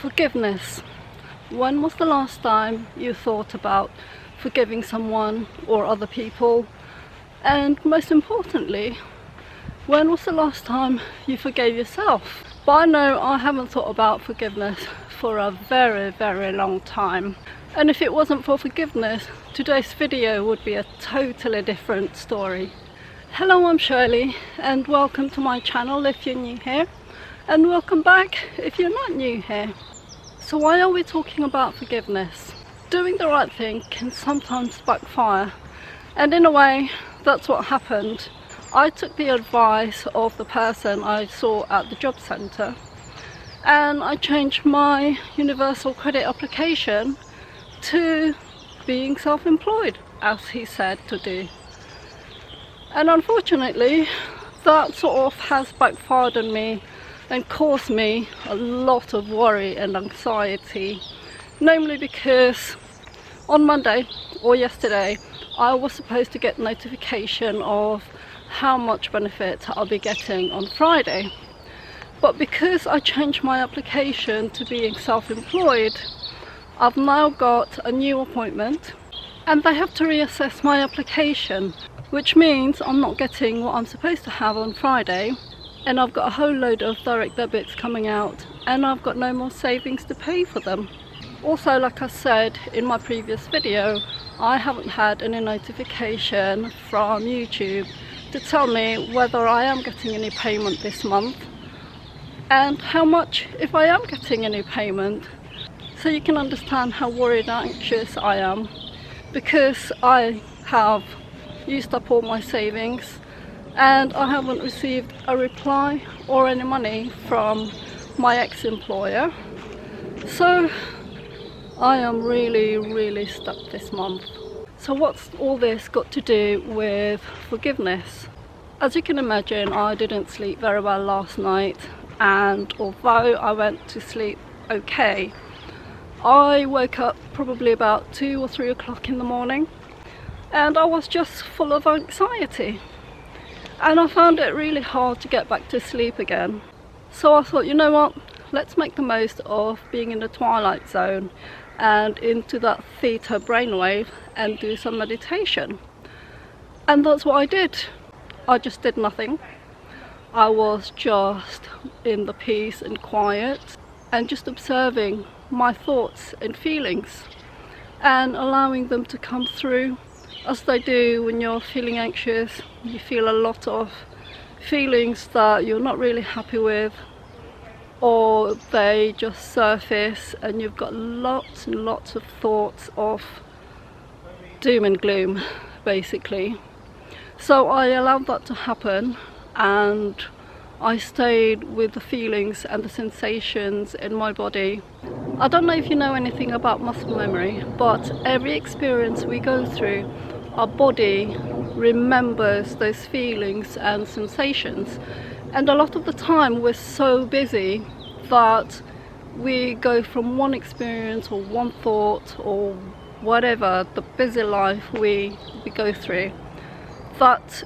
Forgiveness. When was the last time you thought about forgiving someone or other people? And most importantly, when was the last time you forgave yourself? But I know I haven't thought about forgiveness for a very long time. And if it wasn't for forgiveness, today's video would be a totally different story. Hello, I'm Shirley and welcome to my channel if you're new here, and welcome back if you're not new here. So why are we talking about forgiveness? Doing the right thing can sometimes backfire, and in a way that's what happened. I took the advice of the person I saw at the job centre and I changed my universal credit application to being self-employed, as he said to do. And unfortunately that sort of has backfired on me and caused me a lot of worry and anxiety, namely because on Monday or yesterday I was supposed to get notification of how much benefit I'll be getting on Friday, but because I changed my application to being self-employed, I've now got a new appointment and they have to reassess my application, which means I'm not getting what I'm supposed to have on Friday, and I've got a whole load of direct debits coming out and I've got no more savings to pay for them. Also, like I said in my previous video, I haven't had any notification from YouTube to tell me whether I am getting any payment this month and how much, if I am getting any payment. So you can understand how worried and anxious I am, because I have used up all my savings and I haven't received a reply or any money from my ex-employer. So I am really stuck this month. So what's all this got to do with forgiveness? As you can imagine, I didn't sleep very well last night, and although I went to sleep okay, I woke up probably about 2 or 3 o'clock in the morning and I was just full of anxiety. And I found it really hard to get back to sleep again. So I thought, you know what, let's make the most of being in the twilight zone and into that theta brainwave and do some meditation. And that's what I did. I just did nothing. I was just in the peace and quiet and just observing my thoughts and feelings and allowing them to come through as they do when you're feeling anxious. You feel a lot of feelings that you're not really happy with, or they just surface and you've got lots and lots of thoughts of doom and gloom, basically. So I allowed that to happen and I stayed with the feelings and the sensations in my body. I don't know if you know anything about muscle memory, but every experience we go through, our body remembers those feelings and sensations. And a lot of the time we're so busy that we go from one experience or one thought or whatever, the busy life we go through, that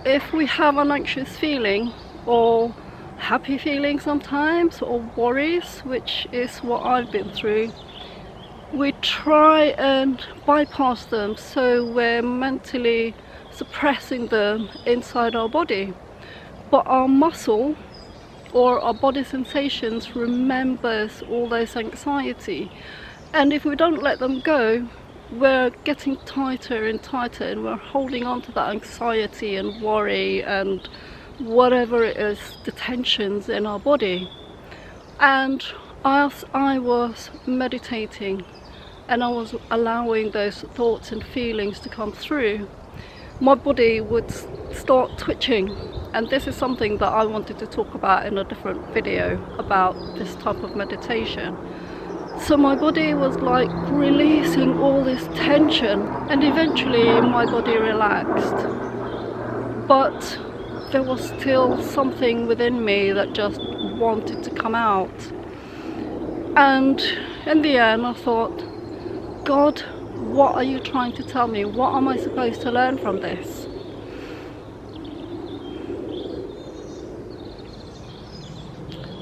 if we have an anxious feeling or happy feeling sometimes, or worries, which is what I've been through, we try and bypass them, so we're mentally suppressing them inside our body. But our muscle or our body sensations remembers all those anxiety, and if we don't let them go, we're getting tighter and tighter and we're holding on to that anxiety and worry and whatever it is, the tensions in our body. And as I was meditating and I was allowing those thoughts and feelings to come through, my body would start twitching. And this is something that I wanted to talk about in a different video about this type of meditation. So my body was like releasing all this tension, and eventually my body relaxed. But there was still something within me that just wanted to come out. And in the end I thought, God, what are you trying to tell me? What am I supposed to learn from this?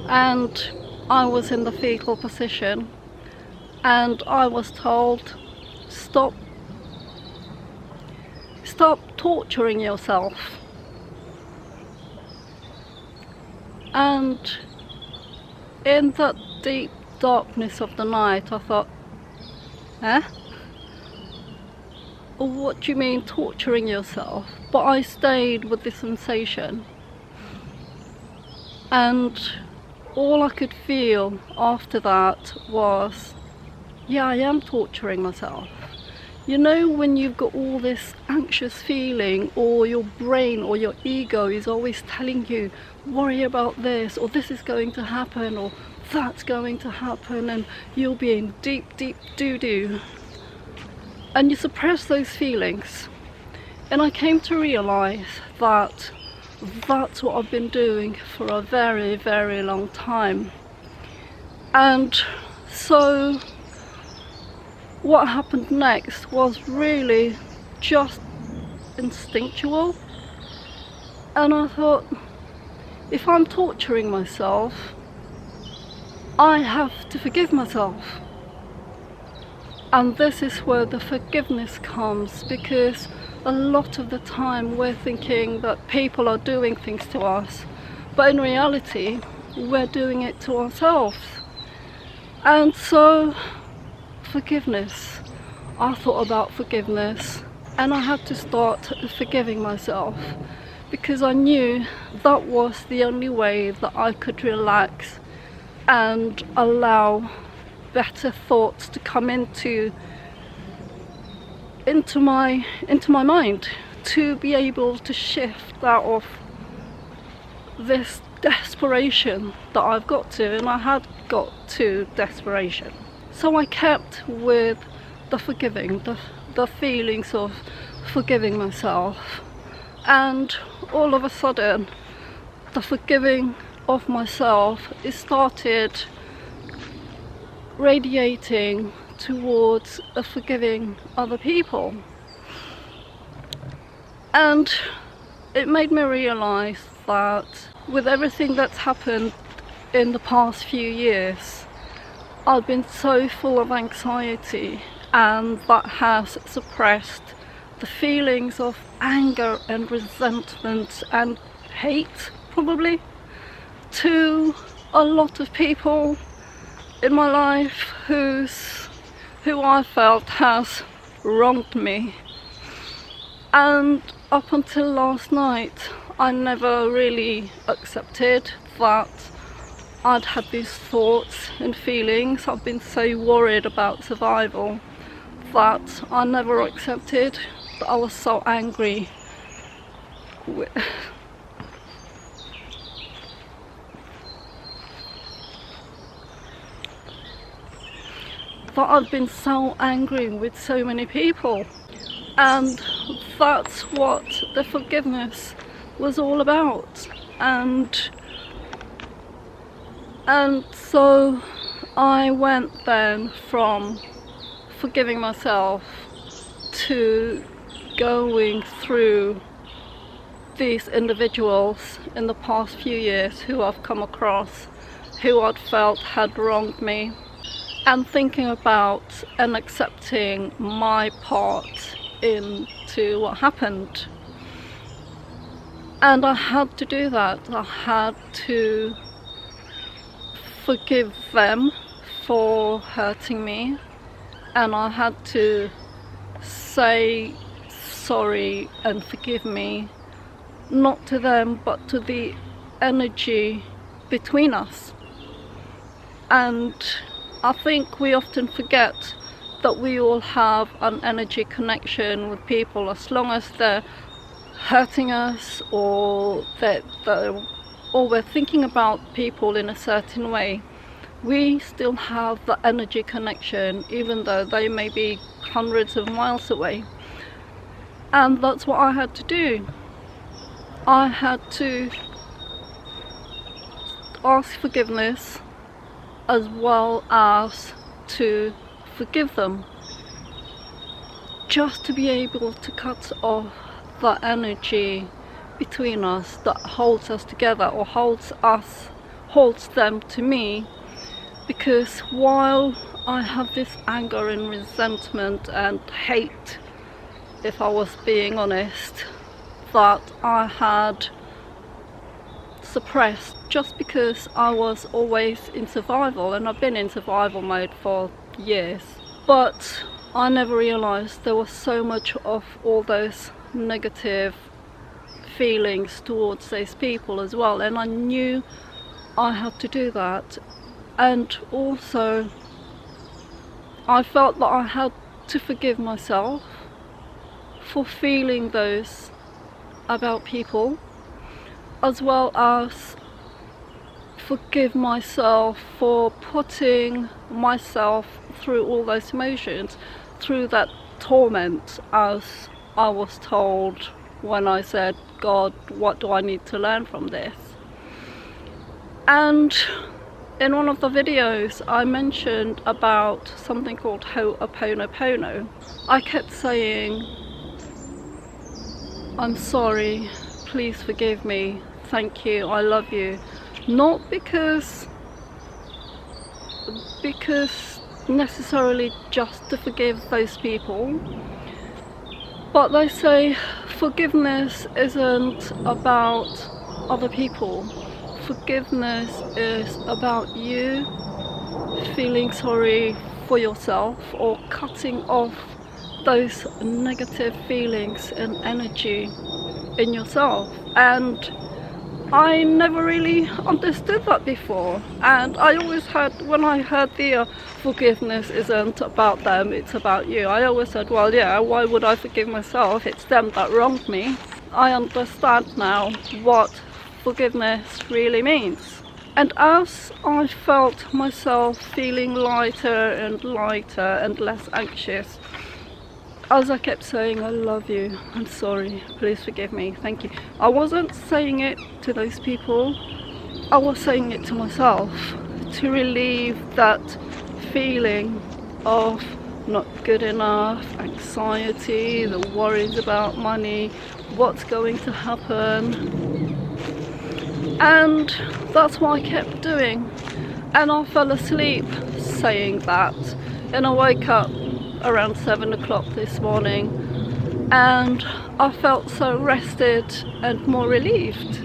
And I was in the fetal position and I was told, stop torturing yourself. And in that deep darkness of the night, I thought, eh? What do you mean torturing yourself? But I stayed with the sensation, and all I could feel after that was, yeah, I am torturing myself. You know, when you've got all this anxious feeling, or your brain or your ego is always telling you, worry about this, or this is going to happen, or that's going to happen, and you'll be in deep doo-doo. And you suppress those feelings. And I came to realize that that's what I've been doing for a very long time. And so what happened next was really just instinctual. And I thought, if I'm torturing myself, I have to forgive myself. And this is where the forgiveness comes, because a lot of the time we're thinking that people are doing things to us, but in reality we're doing it to ourselves. And so forgiveness, I thought about forgiveness, and I had to start forgiving myself, because I knew that was the only way that I could relax and allow better thoughts to come into my mind, to be able to shift out of this desperation that I've got to, and I had got to desperation. So I kept with the forgiving, the feelings of forgiving myself, and all of a sudden the forgiving of myself, it started radiating towards forgiving other people. And it made me realize that with everything that's happened in the past few years, I've been so full of anxiety, and that has suppressed the feelings of anger and resentment and hate, probably, to a lot of people in my life who I felt has wronged me. And up until last night, I never really accepted that I'd had these thoughts and feelings. I've been so worried about survival that I never accepted that I was so angry that I've been so angry with so many people. And that's what the forgiveness was all about. And so I went then from forgiving myself to going through these individuals in the past few years who I've come across, who I'd felt had wronged me, and thinking about and accepting my part into what happened. And I had to do that. I had to forgive them for hurting me, and I had to say sorry and forgive me, not to them but to the energy between us. And I think we often forget that we all have an energy connection with people, as long as they're hurting us, or we're thinking about people in a certain way. We still have the energy connection, even though they may be hundreds of miles away. And that's what I had to do. I had to ask forgiveness as well as to forgive them, just to be able to cut off the energy between us that holds us together, or holds them to me, because while I have this anger and resentment and hate, if I was being honest, that I had suppressed just because I was always in survival, and I've been in survival mode for years, but I never realized there was so much of all those negative feelings towards those people as well, and I knew I had to do that. And also I felt that I had to forgive myself for feeling those about people, as well as forgive myself for putting myself through all those emotions, through that torment, as I was told when I said, God, what do I need to learn from this? And in one of the videos I mentioned about something called oponopono. I kept saying, I'm sorry, please forgive me, thank you, I love you. Not because necessarily just to forgive those people, but they say forgiveness isn't about other people. Forgiveness is about you feeling sorry for yourself, or cutting off those negative feelings and energy in yourself. And I never really understood that before, and I always had, when I heard the forgiveness isn't about them, it's about you, I always said, well, yeah, why would I forgive myself? It's them that wronged me. I understand now what forgiveness really means. And as I felt myself feeling lighter and lighter and less anxious, as I kept saying, I love you, I'm sorry, please forgive me, thank you, I wasn't saying it to those people, I was saying it to myself, to relieve that feeling of not good enough, anxiety, the worries about money, what's going to happen. And that's what I kept doing, and I fell asleep saying that, and I woke up around 7 o'clock this morning and I felt so rested and more relieved.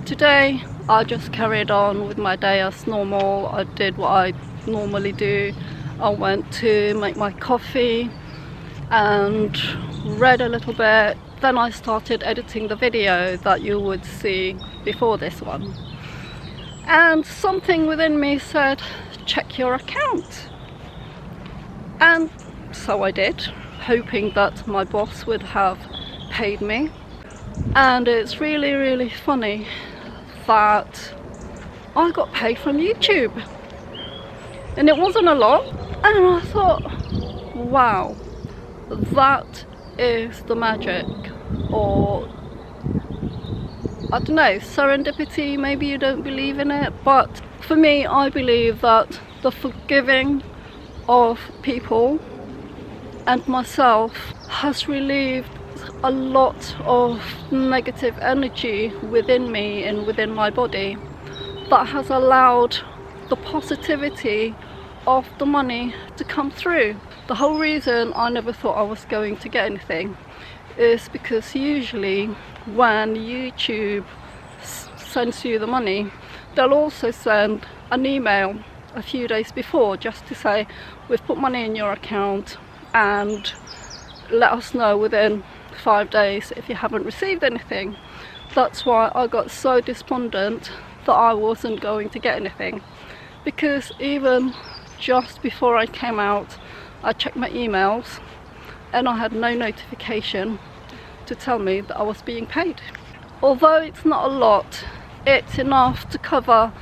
Today I just carried on with my day as normal. I did what I normally do. I went to make my coffee and read a little bit. Then I started editing the video that you would see before this one. And something within me said, check your account. And so I did, hoping that my boss would have paid me. And it's really funny that I got paid from YouTube. And it wasn't a lot. And I thought, wow, that is the magic, or I don't know, serendipity. Maybe you don't believe in it, but for me, I believe that the forgiving of people and myself has relieved a lot of negative energy within me and within my body, that has allowed the positivity of the money to come through. The whole reason I never thought I was going to get anything is because usually when YouTube sends you the money, they'll also send an email a few days before just to say, we've put money in your account and let us know within 5 days if you haven't received anything. That's why I got so despondent that I wasn't going to get anything, because even just before I came out, I checked my emails and I had no notification to tell me that I was being paid. Although it's not a lot, it's enough to cover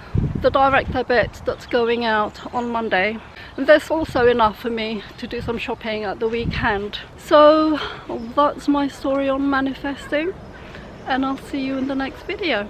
the direct debit that's going out on Monday, and there's also enough for me to do some shopping at the weekend. So that's my story on manifesting, and I'll see you in the next video.